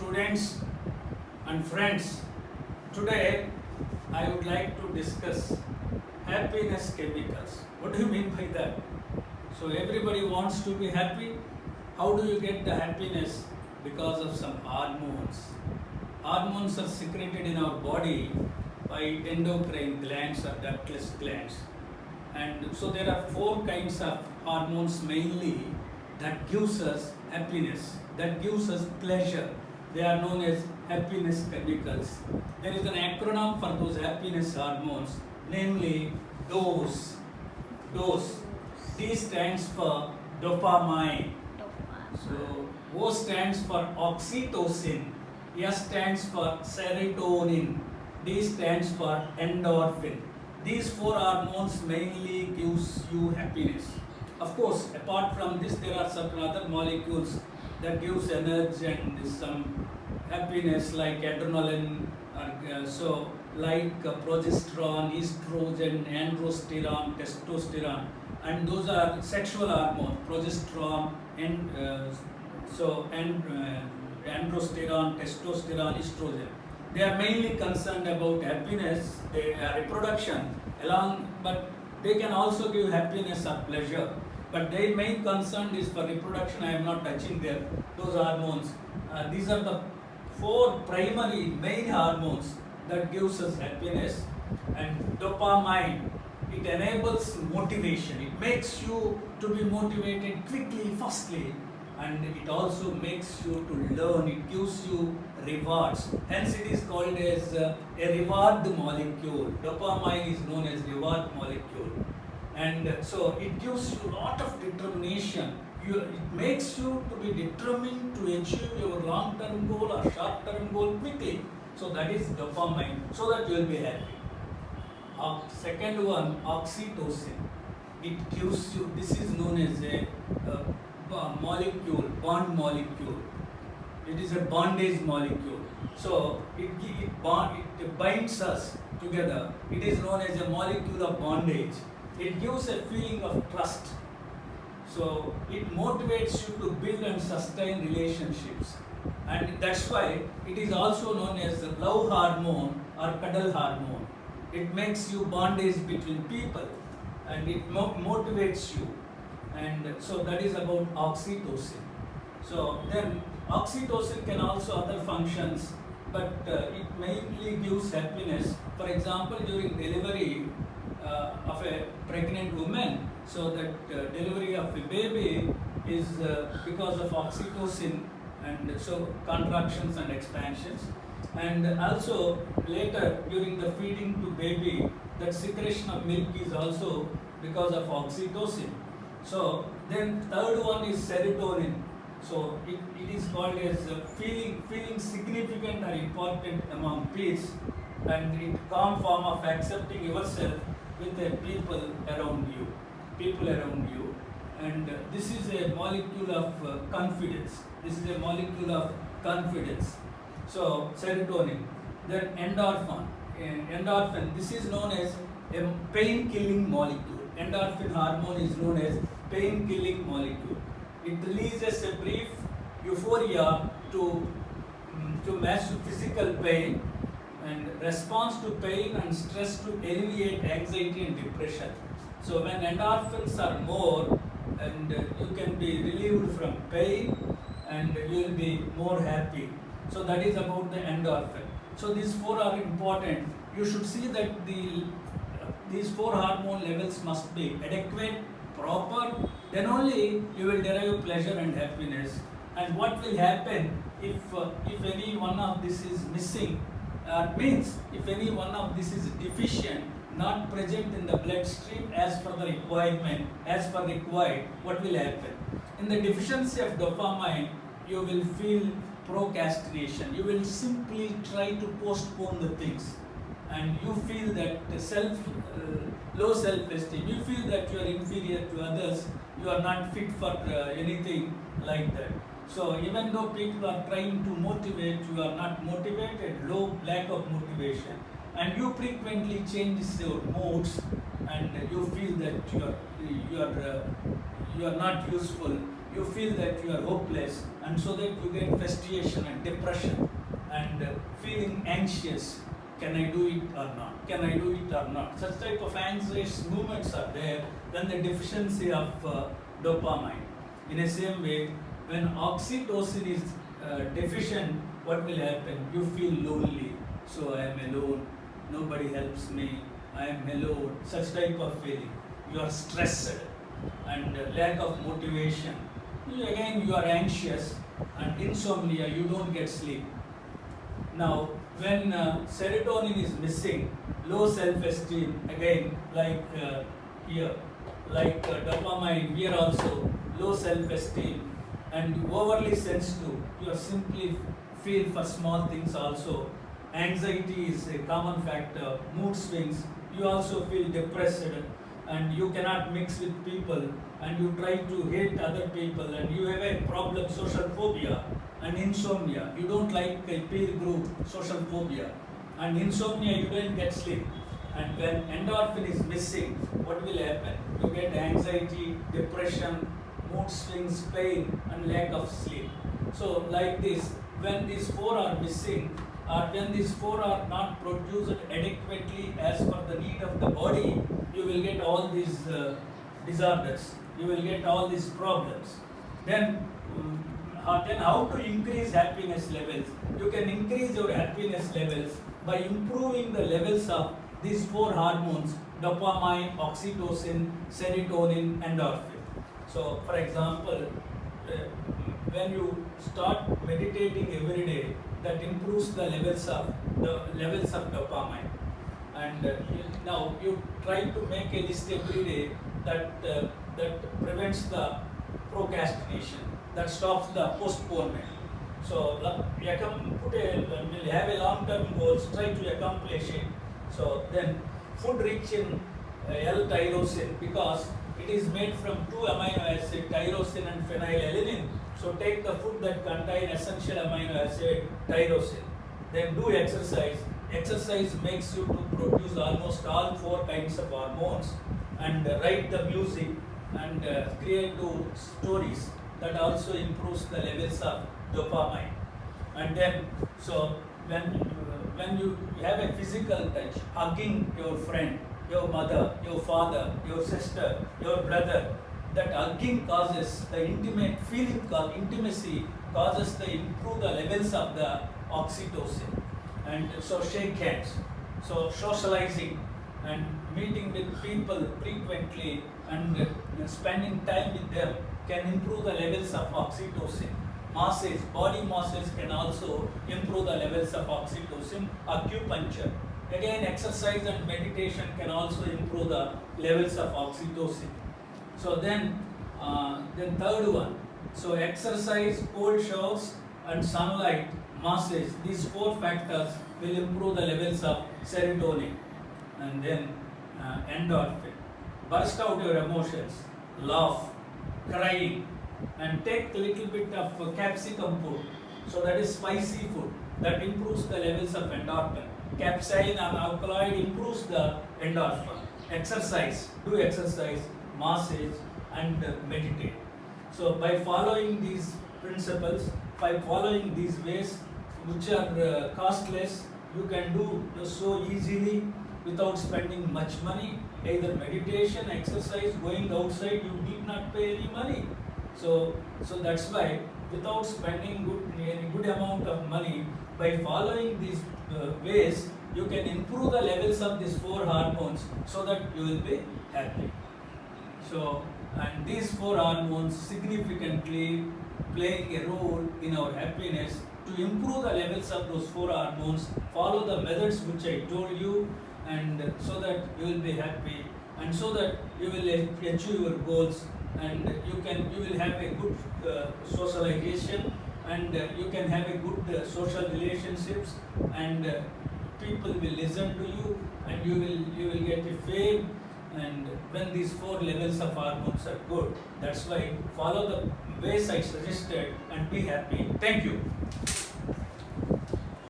students and friends. Today I would like to discuss happiness chemicals. What do you mean by that? So everybody wants to be happy. How do you get the happiness? Because of some hormones. Hormones are secreted in our body by endocrine glands or ductless glands. And so there are four kinds of hormones mainly that gives us happiness, that gives us pleasure. They are known as happiness chemicals. There is an acronym for those happiness hormones, namely DOSE. DOSE. D stands for dopamine. So O stands for oxytocin. S stands for serotonin. D stands for endorphin. These four hormones mainly gives you happiness. Of course, apart from this, there are certain other molecules that gives energy and some happiness, like adrenaline, progesterone, estrogen, androsterone, testosterone, and those are sexual hormones. Progesterone and androsterone, testosterone, estrogen. They are mainly concerned about happiness, reproduction, but they can also give happiness or pleasure. But their main concern is for reproduction. I am not touching those hormones. These are the four primary main hormones that gives us happiness. And dopamine, it enables motivation. It makes you to be motivated quickly, fastly, and it also makes you to learn. It gives you rewards. Hence it is called as a reward molecule. Dopamine is known as reward molecule. And so it gives you a lot of determination. It makes you to be determined to achieve your long-term goal or short-term goal quickly. So that is dopamine, so that you will be happy. Second one, oxytocin. It gives you, this is known as a molecule, bond molecule. It is a bondage molecule. So it binds us together. It is known as a molecule of bondage. It gives a feeling of trust. So it motivates you to build and sustain relationships. And that's why it is also known as the love hormone or cuddle hormone. It makes you bondage between people and it motivates you. And so that is about oxytocin. So then oxytocin can also other functions, but it mainly gives happiness. For example, during delivery of a pregnant woman, so that delivery of a baby is because of oxytocin, and so contractions and expansions. And also later during the feeding to baby, that secretion of milk is also because of oxytocin. So then third one is serotonin. So it is called as feeling significant or important among peers, and it calm form of accepting yourself with the people around you. And this is a molecule of confidence. So serotonin. Then endorphin. This is known as a pain-killing molecule. Endorphin hormone is known as pain-killing molecule. It releases a brief euphoria to match physical pain and response to pain and stress to alleviate anxiety and depression. So when endorphins are more, and you can be relieved from pain and you will be more happy. So that is about the endorphin. So these four are important. You should see that these four hormone levels must be adequate, proper, then only you will derive pleasure and happiness. And what will happen if any one of this is missing, means if any one of this is deficient, not present in the bloodstream as per the requirement, as per required, what will happen? In the deficiency of dopamine, you will feel procrastination. You will simply try to postpone the things, and you feel that low self-esteem. You feel that you are inferior to others. You are not fit for anything like that. So even though people are trying to motivate, you are not motivated. Lack of motivation, and you frequently change your moods, and you feel that you are not useful. you feel that you are hopeless, and so that you get frustration and depression and feeling anxious. Can I do it or not? Can I do it or not? Such type of anxious movements are there when the deficiency of dopamine. In the same way, when oxytocin is deficient, what will happen? You feel lonely. So I am alone. Nobody helps me. I am alone. Such type of feeling. You are stressed and lack of motivation. Again, you are anxious and insomnia. You don't get sleep. Now, when serotonin is missing, low self-esteem, again, like here, like dopamine, here also, low self-esteem, and overly sensitive, you are simply feel for small things also. Anxiety is a common factor, mood swings, you also feel depressed, and you cannot mix with people, and you try to hate other people, and you have a problem, social phobia, and insomnia. You don't like a peer group, social phobia, and insomnia, you don't get sleep. And when endorphin is missing, what will happen? You get anxiety, depression, mood swings, pain, and lack of sleep. So like this, when these four are missing, or when these four are not produced adequately as per the need of the body, you will get all these disorders. You will get all these problems. Then how to increase happiness levels? You can increase your happiness levels by improving the levels of these four hormones: dopamine, oxytocin, serotonin, endorphin. So, for example, when you start meditating every day, that improves the levels of dopamine. And now you try to make a list every day that prevents the procrastination, that stops the postponement. So we'll have a long-term goals, try to accomplish it. So then food rich in L-tyrosine, because it is made from two amino acids, tyrosine and phenylalanine. So take the food that contain essential amino acid, tyrosine. Then do exercise. Exercise makes you to produce almost all four kinds of hormones, and write the music and create two stories. That also improves the levels of dopamine. And then, so when you have a physical touch, hugging your friend, your mother, your father, your sister, your brother, that hugging causes the intimate feeling called intimacy, causes the improve the levels of the oxytocin. And so shake hands. So socializing and meeting with people frequently and spending time with them can improve the levels of oxytocin. Massage, body massage can also improve the levels of oxytocin. Acupuncture, again exercise and meditation can also improve the levels of oxytocin. So then third one, so exercise, cold showers and sunlight, massage, these four factors will improve the levels of serotonin. And then endorphin. Burst out your emotions, laugh, crying, and take a little bit of capsicum food. So that is spicy food. That improves the levels of endorphin. Capsaicin and alkaloid improves the endorphin. Exercise, do exercise, massage, and meditate. So by following these principles, by following these ways which are costless, you can do so easily without spending much money. Either meditation, exercise, going outside, you need not pay any money. So that's why without spending any good amount of money, by following these ways, you can improve the levels of these four hormones so that you will be happy. So, and these four hormones significantly playing a role in our happiness. To improve the levels of those four hormones, follow the methods which I told you, and so that you will be happy, and so that you will achieve your goals, and you will have a good socialization, and you can have a good social relationships, and people will listen to you, and you will get a fame. And when these four levels of hormones are good, that's why follow the ways I suggested and be happy. Thank you.